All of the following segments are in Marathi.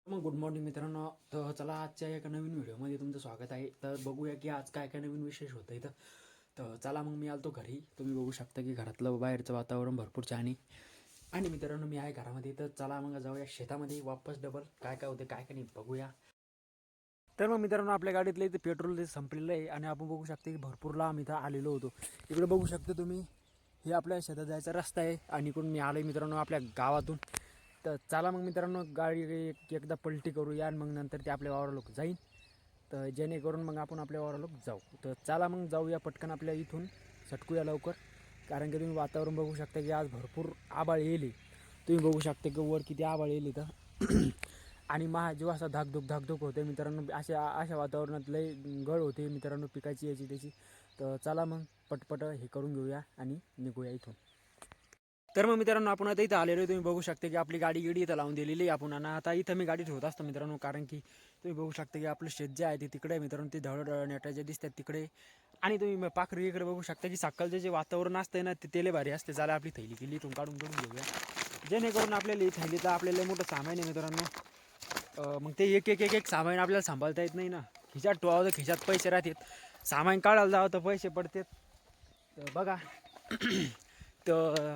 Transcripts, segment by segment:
मग गुड मॉर्निंग मित्रांनो. तर चला आजच्या एका नवीन व्हिडिओमध्ये तुमचं स्वागत आहे. तर बघूया की आज काय काय नवीन विशेष होतं इथं. तर चला मग मी आलतो घरी. तुम्ही बघू शकता की घरातलं बाहेरचं वातावरण भरपूर छान आहे. आणि मित्रांनो मी आहे घरामध्ये. तर चला मग जाऊया शेतामध्ये वापस डबल काय काय होते काय काय नाही बघूया. तर मग मित्रांनो आपल्या गाडीतलं इथं पेट्रोल ते संपलेलं आहे आणि आपण बघू शकता की भरपूर लांब इथं आलेलो होतो. इकडे बघू शकता तुम्ही, हे आपल्या शेतात जायचा रस्ता आहे आणि इकडून मी आलो मित्रांनो आपल्या गावातून. तर चला मग मित्रांनो गाडी एकदा पलटी करूया आणि मग नंतर ते आपल्या वावराला जाईन. तर जेणेकरून मग आपण आपल्या वावराला जाऊ. तर चला मग जाऊया पटकन आपल्या इथून सटकूया लवकर. कारण की तुम्ही वातावरण बघू शकता की आज भरपूर आबाळ येईल. तुम्ही बघू शकता की वर किती आबाळ येईल इथं. आणि महा जीव असा धाकधूक होते मित्रांनो. अशा वातावरणात लय गळ होते मित्रांनो पिकाची याची त्याची. तर चला मग पटपट हे करून घेऊया आणि निघूया इथून. तर मग मित्रांनो आपण आता इथं आलेलो. तुम्ही बघू शकता की आपली गाडी इथं लावून दिलेली आहे आपण. आणि आता इथं मी गाडी ठेवत असतो मित्रांनो, कारण की तुम्ही बघू शकता की आपलं शेत जे आहे ते तिकडे आहे मित्रांनो. ते धड नेटाचे दिसतात तिकडे. आणि तुम्ही पाखरी इकडे बघू शकता की सकाळचं जे वातावरण असतं ना ते तेले भारी असते. चला आपली थैली केली इथून काढून घेऊया, जेणेकरून आपल्याला ही थैलीचं आपल्याला मोठं सामान आहे मित्रांनो. मग ते एक एक एक एक सामान आपल्याला सांभाळता येत नाही ना. खिशात ठेवावं तर खिशात पैसे राहतात, सामान काढायला जावं तर पैसे पडतात. तर बघा. तर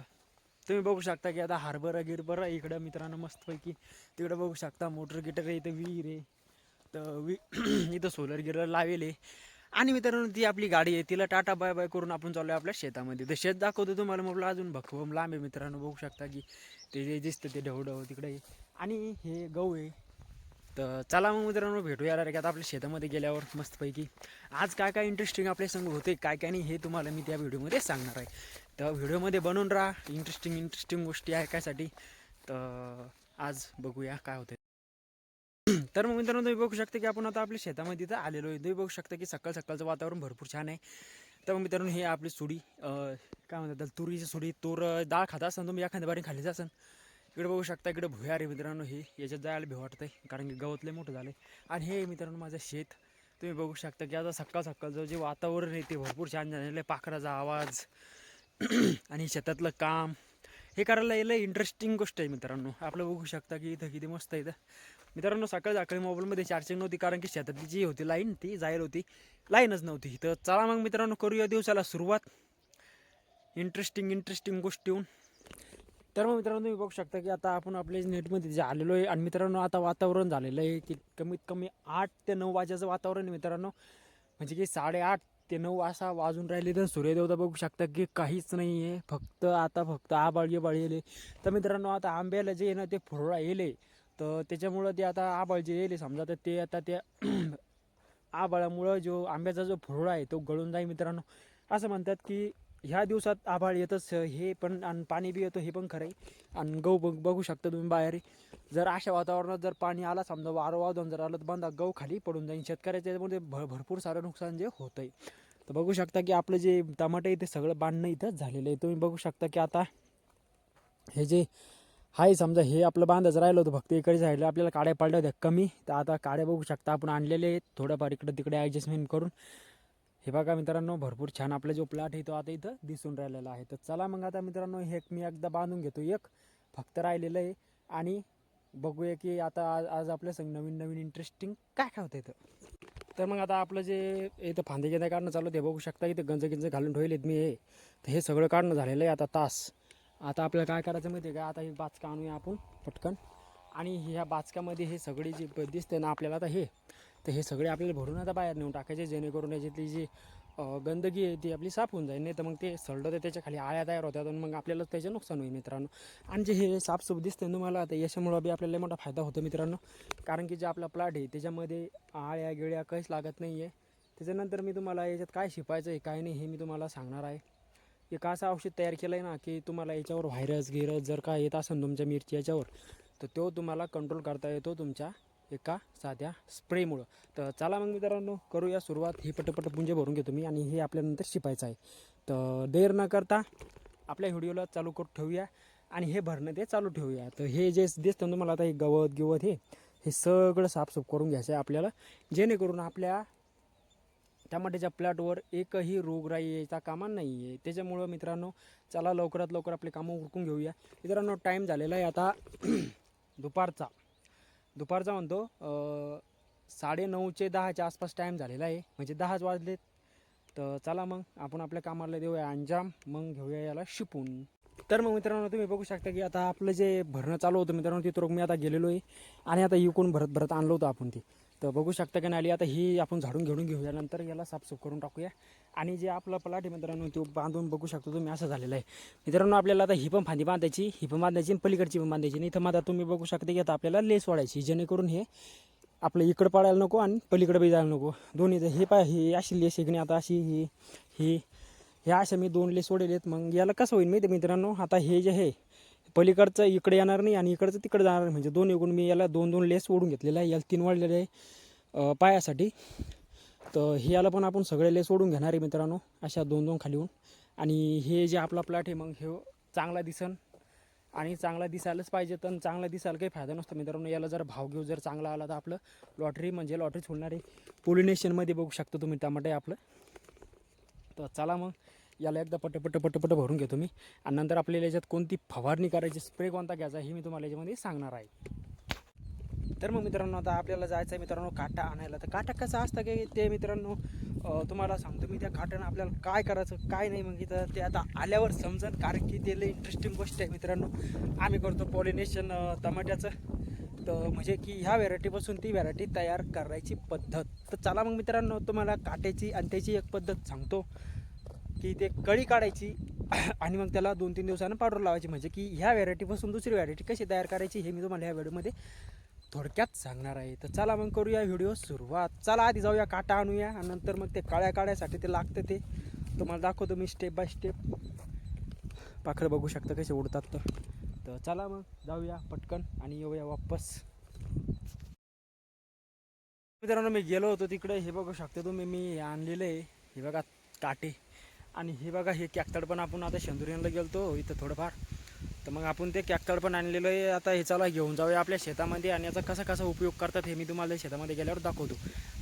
तुम्ही बघू शकता की आता हरभरा इकडं मित्रांनो मस्तपैकी. तिकडं बघू शकता मोटर गिटर आहे, इथं विहीर आहे. तर इथं सोलर गिरर लावेल आहे. आणि मित्रांनो ती आपली गाडी आहे, तिला टाटा बाय बाय करून आपण चाललो आपल्या शेतामध्ये. तर शेत दाखवतो तुम्हाला. मग अजून भक्कम लांब आहे मित्रांनो. बघू शकता की ते जे दिसतं ते ढवढव तिकडे आहे. आणि हे गहू आहे. तर चला मग मित्रांनो भेटूया आता आपल्या शेतामध्ये गेल्यावर मस्तपैकी. आज काय काय इंटरेस्टिंग आपल्या संग होते काय काय नाही हे तुम्हाला मी त्या व्हिडिओमध्ये सांगणार आहे. तर व्हिडिओमध्ये बनवून राहा. इंटरेस्टिंग गोष्टी आहे कायसाठी. तर आज बघूया काय होते. तर मग मित्रांनो तुम्ही बघू शकता की आपण आता आपल्या शेतामध्ये इथं आलेलो आहे. तुम्ही बघू शकता की सकाळचं वातावरण भरपूर छान आहे. तर मग मित्रांनो हे आपली सुडी, काय म्हणतात त्याला, तुरीची सुडी. डाळ खाता असाल तुम्ही, एखाद्या बारी खालीच असेल. इकडे बघू शकता इकडे भुयार आहे मित्रांनो. हे याच्यात जायला भी वाटतंय कारण की गवत लय मोठं झालं आहे. आणि हे मित्रांनो माझं शेत. तुम्ही बघू शकता की आता सकाळचं जे वातावरण आहे ते भरपूर छान झालेलं आहे. पाखराचा आवाज आणि शेतातलं काम हे करायला लय इंटरेस्टिंग गोष्ट आहे मित्रांनो. आपलं बघू शकता की इथं किती मस्त आहे इथं मित्रांनो. सकाळी मोबाईलमध्ये चार्जिंग नव्हती कारण की शेतातली जी होती लाईन ती जायला होती, लाईनच नव्हती. तर चला मग मित्रांनो करूया दिवसाला सुरुवात इंटरेस्टिंग गोष्टी येऊन. तर मग मित्रांनो तुम्ही बघू शकता की आता आपण आपल्या नेटमध्ये जे आलेलो आहे. आणि मित्रांनो आता वातावरण झालेलं आहे की कमीत कमी 8 ते 9 वाजेचं वातावरण आहे मित्रांनो. म्हणजे की 8:30 ते 9 असा वाजून राहिले. तर सूर्यदेवता बघू शकता की काहीच नाही आहे. फक्त आबाळ येले. तर मित्रांनो आता आंब्याला जे आहे ना ते फुरळा येले. तर त्याच्यामुळं ते आता आबाळ जे येले समजा, तर ते आता त्या आबाळामुळं जो आंब्याचा जो फुरळा आहे तो गळून जाईल मित्रांनो. असं म्हणतात की ह्या दिवसात आभाळ येतच हे पण, आणि पाणी बी येतं हे पण खरं आहे. आणि गहू बघू शकता तुम्ही बाहेर. जर अशा वातावरणात जर पाणी आला समजा, वारं वादून जर आलं तर बांधा गहू खाली पडून जाईल शेतकऱ्याच्या. त्याच्यामध्ये भरपूर सारं नुकसान जे होतं आहे. तर बघू शकता की आपलं जे टमाटे आहे ते सगळं बांधणं इथंच झालेलं आहे. तुम्ही बघू शकता की आता हे जे आहे समजा, हे आपलं बांधायचं राहिलं होतं फक्त इकडे साईडला. आपल्याला काड्या पडल्या होत्या कमी, तर आता काड्या बघू शकता आपण आणलेले आहेत थोडंफार इकडं तिकडे ॲडजस्टमेंट करून. हे बघा मित्रांनो भरपूर छान आपला जो प्लॉट आहे तो आता इथं दिसून राहिलेला आहे. तर चला मग आता मित्रांनो हे मी एकदा बांधून घेतो, एक फक्त राहिलेलं आहे. आणि बघूया की आता आज आपल्या संग नवीन इंटरेस्टिंग काय काय होतं इथं. तर मग आता आपलं जे इथं फांदे काढणं चालू ते बघू शकता. इथं गंज घालून ठेवलेत मी हे. तर हे सगळं काढणं झालेलं आहे आता तास. आता आपल्याला काय करायचं माहिती आहे का, आता हे बाचका आणूया आपण पटकन. आणि ह्या बाचक्यामध्ये हे सगळी जी दिसते ना आपल्याला आता हे, तर हे सगळे आपल्याला भरून आता बाहेर नेऊन टाकायचे, जेणेकरून याच्यातली जी गंदगी आहे ती आपली साफ होऊन जाईल. नाही तर मग ते सडलं तर त्याच्या खाली आळ्या तयार होतात आणि मग आपल्याला त्याचे नुकसान होईल मित्रांनो. आणि जे हे साफसूफ दिसते तुम्हाला आता, याच्यामुळं बी आपल्याला मोठा फायदा होतो मित्रांनो. कारण की जे आपला प्लॉट आहे त्याच्यामध्ये आळ्या गिळ्या काहीच लागत नाही आहे. त्याच्यानंतर मी तुम्हाला याच्यात काय शिपायचं आहे काय नाही हे मी तुम्हाला सांगणार आहे. एक असं औषध तयार केलं आहे ना की तुम्हाला याच्यावर व्हायरस जर का येत असेल तुमच्या मिरची याच्यावर, तर तो तुम्हाला कंट्रोल करता येतो तुमच्या एका साध्या स्प्रेमुळं. तर चला मग मित्रांनो करूया सुरुवात. ही पटपट पुंजे भरून घेतो मी आणि हे आपल्यानंतर शिपायचं आहे. तर देर न करता आपल्या व्हिडिओला चालू करून ठेवूया आणि हे भरणं ते चालू ठेवूया. तर हे जे दिसतं तुम्हाला आता, हे गवत हे सगळं साफसूफ करून घ्यायचं आहे आपल्याला, जेणेकरून आपल्या टमाट्याच्या प्लॉटवर एकही रोगराई यायचा कामा नाही आहे. त्याच्यामुळं मित्रांनो चला लवकरात लवकर आपले कामं उरकून घेऊया. मित्रांनो टाईम झालेला आहे आता दुपारचा. दुपारचा म्हणतो 9:30 10च्या आसपास टाईम झालेला आहे, म्हणजे 10च वाजलेत. तर चला मग आपण आपल्या कामाला देऊया अंजाम, मग घेऊया याला शिपून. तर मग मित्रांनो तुम्ही बघू शकता की आता आपलं जे भरणं चालू होतं मित्रांनो, तिथं मी आता गेलेलो आहे आणि आता इकून भरत आणलं होतं आपण ते. तर बघू शकता की नाही, आता ही आपण झाडून घेऊया, नंतर याला साफसूफ करून टाकूया. आणि जे आपला प्लाट आहे मित्रांनो तो बांधून बघू शकतो तुम्ही असं झालेलं आहे मित्रांनो. आपल्याला आता ही पण फांदी बांधायची, ही पण बांधायची आणि पलीकडची पण बांधायची. आणि इथं आता तुम्ही बघू शकता की आता आपल्याला लेस वाढायची, जेणेकरून हे आपलं इकडं पडायला नको आणि पलीकडे बी जायला नको. दोन्ही हे ही अशी लेस आहे की नाही, आता अशी ही ह्या अशा मी 2 लेस सोडलेत. मग याला कसं होईल माहिती मित्रांनो, आता हे जे आहे पलीकडचं इकडे येणार नाही आणि इकडचं तिकडे जाणार नाही, म्हणजे दोन्ही गुण मी याला 2 लेस ओढून घेतलेला आहे. याला 3 वाढलेले आहे पायासाठी. तर हे याला पण आपण सगळे लेस ओढून घेणार आहे मित्रांनो, अशा 2 खाली होऊन. आणि हे जे आपला प्लॉट आहे मग हे चांगला दिसन आणि चांगला दिसायलाच पाहिजे. तर चांगला दिसायला काही फायदा नसतो मित्रांनो. याला जर भाव घेऊ जर चांगला आला तर आपलं लॉटरीच होणार आहे. पॉलिनेशनमध्ये बघू शकतो तुम्ही टमाटे आपलं. तर चला मग याला एकदा पट भरून घेतो मी, आणि नंतर आपल्याला याच्यात कोणती फवारणी करायची, स्प्रे कोणता घ्यायचा हे मी तुम्हाला याच्यामध्ये सांगणार आहे. तर मग मित्रांनो आता आपल्याला जायचं आहे मित्रांनो काटा आणायला. तर काटा कसा असतं की ते मित्रांनो तुम्हाला सांगतो मी, त्या काट्यानं आपल्याला काय करायचं काय नाही मग इथं ते आता आल्यावर समजेल, कारण की ते लई इंटरेस्टिंग गोष्ट आहे मित्रांनो. आम्ही करतो पॉलिनेशन टमाट्याचं. तर म्हणजे की ह्या व्हरायटीपासून ती व्हरायटी तयार करायची पद्धत. तर चला मग मित्रांनो तुम्हाला काट्याची आणि त्याची एक पद्धत सांगतो की ते कळी काढायची आणि मग त्याला 2-3 दिवसानं पावडर लावायची, म्हणजे की ह्या व्हरायटीपासून दुसरी व्हरायटी कशी तयार करायची हे मी तुम्हाला ह्या व्हिडिओमध्ये थोडक्यात सांगणार आहे. तर चला मग करूया व्हिडिओ सुरुवात. चला आधी जाऊया काटा आणूया आणि नंतर मग ते काळ्या काढायसाठी ते लागतं, ते तुम्हाला दाखवतो मी स्टेप बाय स्टेप. पाखरं बघू शकता कसे उडतात. तर चला मग जाऊया पटकन आणि येऊया वापस. मित्रांनो मी गेलो होतो तिकडे, हे बघू शकता तुम्ही मी आणलेलं आहे हे बघा काटे. आणि हे बघा हे कॅक्टड पण आपण आता शेंदुरीला गेलतो इथं थोडंफार, तर मग आपण ते कॅक्टड पण आणलेलं आहे. आता हे चला घेऊन जाऊया आपल्या शेतामध्ये आणि याचा कसा कसा उपयोग करतात हे मी तुम्हाला शेतामध्ये गेल्यावर दाखवतो.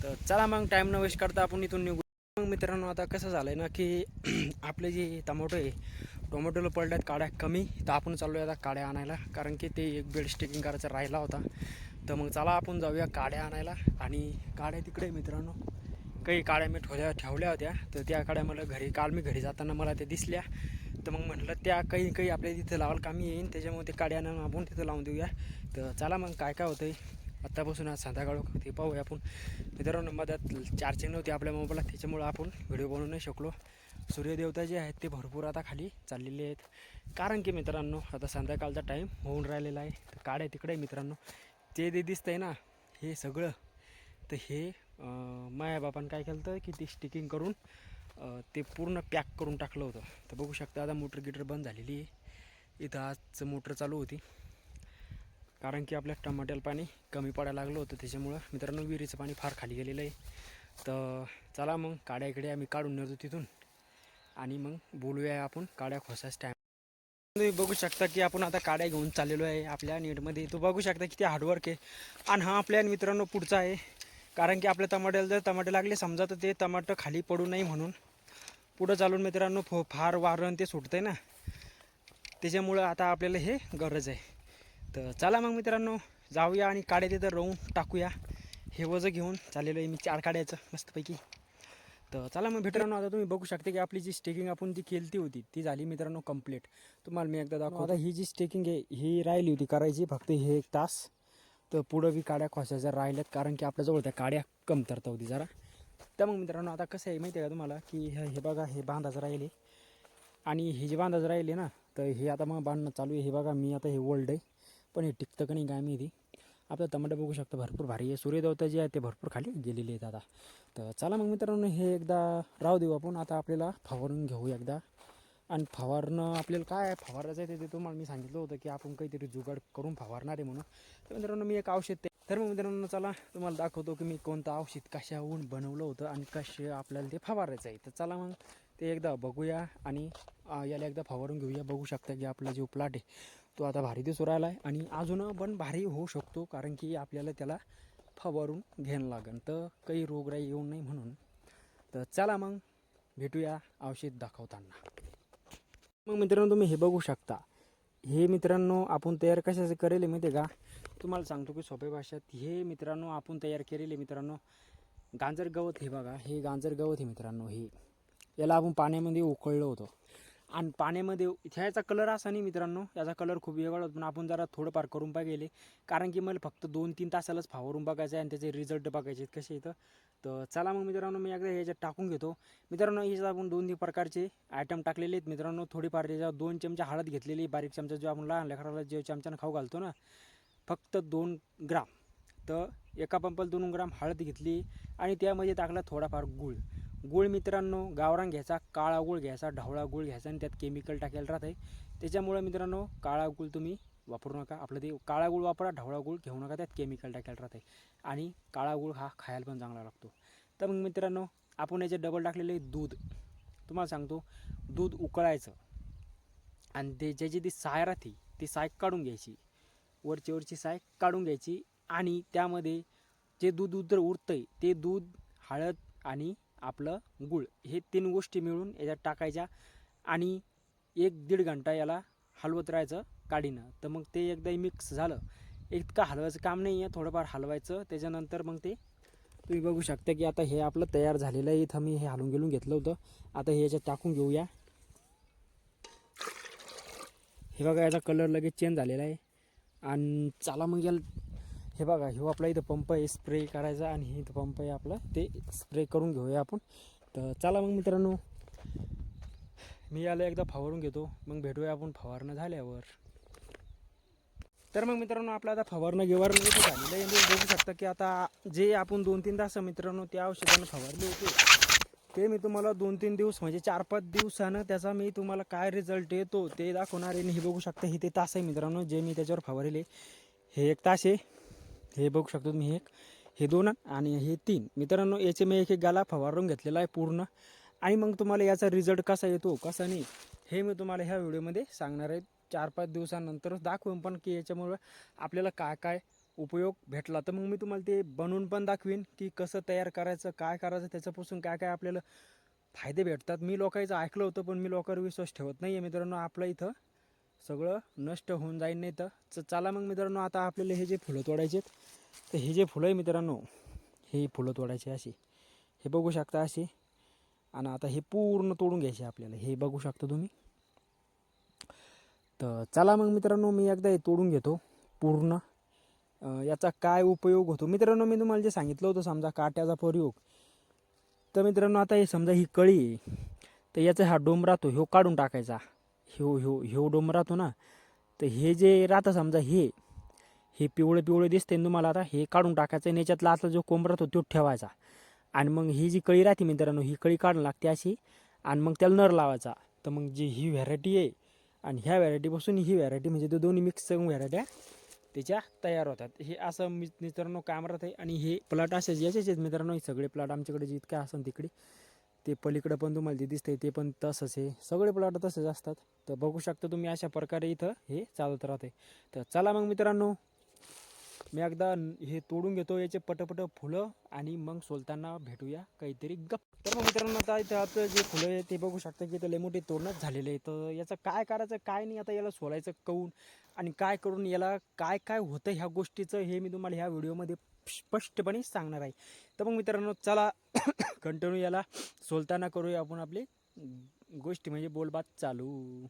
तर चला मग टाईम न वेस्ट करता आपण इथून निघू. मग मित्रांनो आता कसं झालं आहे ना की आपले जे टोमॅटोला पडल्यात काड्या कमी, तर आपण चाललो आहे आता काड्या आणायला, कारण की ते एक बेड स्टिकिंग करायचा राहिला होता. तर मग चला आपण जाऊया काड्या आणायला. आणि काड्या तिकडे मित्रांनो काही काड्या मी ठेवल्या होत्या, तर त्या काड्या मला काल मी घरी जाताना मला त्या दिसल्या. तर मग म्हटलं त्या काही आपल्या तिथं लावायला कामी येईल, त्याच्यामुळे ते काड्या आणून आपण तिथं लावून देऊया. तर चला मग काय होतं आहे आत्तापासून आज संध्याकाळ ते पाहूया आपण. मित्रांनो मध्यात चार्जिंग नव्हती आपल्या मोबाईलात, त्याच्यामुळं आपण व्हिडिओ बनवू नाही शकलो. सूर्यदेवता जे आहेत ते भरपूर आता खाली चाललेले आहेत, कारण की मित्रांनो आता संध्याकाळचा टाईम होऊन राहिलेला आहे. तर काड्या तिकडे मित्रांनो ते दिसतंय ना हे सगळं, तर हे माया बापानं काय केलं होतं की ते स्टिकिंग करून ते पूर्ण पॅक करून टाकलं होतं. तर बघू शकता आता मोटर गिटर बंद झालेली आहे. इथं आज मोटर चालू होती, कारण की आपल्या टमाट्याला पाणी कमी पडायला लागलं होतं, त्याच्यामुळं मित्रांनो विहिरीचं पाणी फार खाली गेलेलं आहे. तर चला मग काड्या इकडे आम्ही काढून नेतो तिथून आणि मग बोलूया आपण काड्या खोसाच टाईम. तुम्ही बघू शकता की आपण आता काड्या घेऊन चाललेलो आहे आपल्या नेटमध्ये. तो बघू शकता की ते हार्डवर्क आहे. आणि हा प्लॅन मित्रांनो पुढचा आहे, कारण की आपल्या टमाट्याला जर टमाटे लागले समजा तर ते टमाटर खाली पडू नये म्हणून पुढं चालून मित्रांनो फार वारण ते सुटतं आहे ना, त्याच्यामुळं आता आपल्याला हे गरज आहे. तर चला मग मित्रांनो जाऊया आणि काड्या तिथं रोवून टाकूया. हे वजं घेऊन चाललेलं आहे मी 4 काड्याचं मस्तपैकी. तर चला मग मित्रांनो आता तुम्ही बघू शकता की आपली जी स्टेकिंग आपण जी केली होती ती झाली मित्रांनो कंप्लीट. तुम्हाला मी एकदा दाखवतो. आता ही जी स्टेकिंग आहे ही राहिली होती करायची फक्त हे 1 तास. तर पुढं बी काड्या खोसायच्या राहिल्यात, कारण की आपल्याजवळ त्या काड्या कमतरता होती जरा. तर मग मित्रांनो आता कसं आहे माहिती आहे का तुम्हाला की हे बघा हे बांधाचं राहिले आणि हे जे बांधाचं राहिले ना, तर हे आता मग बांधणं चालू आहे. हे बघा मी आता हे ओल्ड आहे पण हे टिकतं का नाही काय माहिती. आपलं टमाटर बघू शकता भरपूर भारी आहे. सूर्यदेवता जे आहे ते भरपूर खाली गेलेले आहेत आता. तर चला मग मित्रांनो हे एकदा राहू देऊ आपण. आता आपल्याला फवारून घेऊ एकदा. आणि फवारणं आपल्याला काय फवारायचं आहे ते तुम्हाला मी सांगितलं होतं की आपण काहीतरी जुगाड करून फवारणार आहे म्हणून. तर मित्रांनो मी एक औषध तर मग मित्रांनो चला तुम्हाला दाखवतो की मी कोणतं औषध कशाहून बनवलं होतं आणि कसे आपल्याला ते फवारायचं आहे. तर चला मग ते एकदा बघूया आणि याला एकदा फवारून घेऊया. बघू शकता की आपला जो प्लॉट आहे तो आता भारी दिसून राहिला आहे आणि अजून पण भारी होऊ शकतो, कारण की आपल्याला त्याला फवारून घ्यायला लागेल तर काही रोगराई येऊ नये म्हणून. तर चला मग भेटूया औषध दाखवताना. मग मित्रांनो तुम्ही हे बघू शकता, हे मित्रांनो आपण तयार कशाचं करेल माहिती आहे का, तुम्हाला सांगतो की सोप्या भाषेत हे मित्रांनो आपण तयार केलेले मित्रांनो गांजर गवत. हे बघा, हे गांजर गवत आहे मित्रांनो. हे याला आपण पाण्यामध्ये उकळलं होतं आणि पाण्यामध्ये ह्याचा कलर असा नाही मित्रांनो, याचा कलर खूप वेगळा होता. पण आपण जरा थोडंफार करून गेले, कारण की मला फक्त 2-3 तासालाच फावरून बघायचं आहे आणि त्याचे रिझल्ट बघायचे कसे येतं. तर चला मग मित्रांनो, मी एकदा ह्याच्यात टाकून घेतो. मित्रांनो ह्याच्यात आपण 2-3 प्रकारचे आयटम टाकलेले आहेत मित्रांनो. थोडीफार त्याच्यावर 2 चमचे हळद घेतलेली, बारीक चमचा जो आपण लहान लेकराला जे चमच्यानं खाऊ घालतो ना, फक्त 2 ग्राम. तर एका पंपाला 2 ग्राम हळद घेतली आणि त्यामध्ये टाकला थोडाफार गूळ. गूळ मित्रांनो गावरान घ्यायचा, काळा गूळ घ्यायचा, ढवळा गूळ घ्यायचा आणि त्यात केमिकल टाकायला राहत आहे. त्याच्यामुळे मित्रांनो काळा गूळ तुम्ही वापरू नका. आपलं ते काळा गूळ वापरा, ढवळा गूळ घेऊ नका, त्यात केमिकल टाकायला राहत आहे. आणि काळा गूळ हा खायला पण चांगला लागतो. तर मग मित्रांनो आपण याचे डबल टाकलेले दूध. तुम्हाला सांगतो, दूध उकळायचं आणि ते ज्याची ती साय राहते ती साय काढून घ्यायची, वरची साय काढून घ्यायची आणि त्यामध्ये जे दूध उरतं आहे ते दूध, हळद आणि आपलं गूळ हे 3 गोष्टी मिळून याच्यात टाकायच्या आणि 1-1.5 घंटा याला हलवत राहायचं काडीनं. तर मग ते एकदा मिक्स झालं, इतकं हलवायचं काम नाही आहे, थोडंफार हलवायचं. त्याच्यानंतर मग ते तुम्ही बघू शकता की आता हे आपलं तयार झालेलं आहे. इथं मी हे हलवून घेतलं होतं. आता हे याच्यात टाकून घेऊया. हे बघा याचा कलर लगेच चेंज झालेला आहे. आणि चला मग याला, हे बघा हे आपला इथं पंप आहे स्प्रे करायचा आणि हे इथं पंप आहे आपला, ते स्प्रे करून घेऊया आपण. तर चला मग मित्रांनो, मी याला एकदा फवारून घेतो, मग भेटूया आपण फवारणं झाल्यावर. तर मग मित्रांनो आपलं आता फवारणं झालेलं आहे. बघू शकता की आता जे आपण 2-3 तास मित्रांनो त्या औषधानं फवारले होते ते मी तुम्हाला 2-3 दिवस म्हणजे 4-5 दिवसानं त्याचा मी तुम्हाला काय रिझल्ट येतो ते दाखवणार आहे. हे बघू शकता हे ते तास आहे मित्रांनो जे मी त्याच्यावर फवारले. हे 1 तास आहे, हे बघू शकतो तुम्ही, 1, हे 2 आणि हे 3 मित्रांनो. याचे मी एक गाला फवारून घेतलेला आहे पूर्ण. आणि मग तुम्हाला याचा रिझल्ट कसा येतो कसा नाही हे मी तुम्हाला ह्या व्हिडिओमध्ये सांगणार आहे. 4-5 दिवसानंतरच दाखवेन पण की याच्यामुळं आपल्याला काय काय उपयोग भेटला. तर मग मी तुम्हाला ते बनवून पण दाखवीन की कसं तयार करायचं, काय करायचं, त्याच्यापासून काय काय आपल्याला फायदे भेटतात. मी लोकांचं ऐकलं होतं पण मी लोकांवर विश्वास ठेवत नाही आहे मित्रांनो. आपलं इथं सगळं नष्ट होऊन जाईल नाही तर. चला मग मित्रांनो आता आपल्याला हे जे फुलं तोडायचे तर हे जे फुलं आहे मित्रांनो, हे फुलं तोडायचे अशी, हे बघू शकता अशी. आणि आता हे पूर्ण तोडून घ्यायचे आपल्याला, हे बघू शकता तुम्ही. तर चला मग मित्रांनो मी एकदा हे तोडून घेतो पूर्ण. याचा काय उपयोग होतो मित्रांनो, मी तुम्हाला जे सांगितलं होतं समजा काट्याचा प्रयोग. तर मित्रांनो आता हे समजा ही कळी आहे, तर याचा हा डोंब राहतो ह्यो काढून टाकायचा. ह्यो डोंब राहतो ना, तर हे जे राहतं समजा हे पिवळे दिसते तुम्हाला, आता हे काढून टाकायचं आणि याच्यातला आतला जो कोंब राहतो तो ठेवायचा. आणि मग ही जी कळी राहते मित्रांनो, ही कळी काढून लागते अशी आणि मग त्याला नर लावायचा. तर मग जी ही व्हॅरायटी आहे आणि ह्या व्हॅरायटीपासून ही व्हॅरायटी म्हणजे ते दोन्ही मिक्स व्हॅरायट्या त्याच्या तयार होतात. हे असं मित्रांनो काम राहत आहे. आणि हे प्लॉट असेच याचेच आहेत मित्रांनो. हे सगळे प्लॉट आमच्याकडे जितके असेल तिकडे, ते पलीकडं पण तुम्हाला जे दिसतंय ते पण तसंच आहे, सगळे प्लॉट तसेच असतात. तर बघू शकता तुम्ही अशा प्रकारे इथं हे चालत राहते. तर चला मग मित्रांनो मी एकदा हे तोडून घेतो याचे पटपट फुलं आणि मग सोलताना भेटूया काहीतरी गप. तर मग मित्रांनो आता इथं आपलं जे फुलं आहे ते बघू शकता की इथं लय मोठे तोडणंच झालेलं आहे. तर याचं काय करायचं काय नाही, आता याला सोलायचं करून आणि काय करून याला काय काय होतं ह्या गोष्टीचं हे मी तुम्हाला ह्या व्हिडिओमध्ये स्पष्टपणे सांगणार आहे. तर मग मित्रांनो चला कंटिन्यू याला सोलताना करूया आपण आपली गोष्टी म्हणजे बोलबात चालू.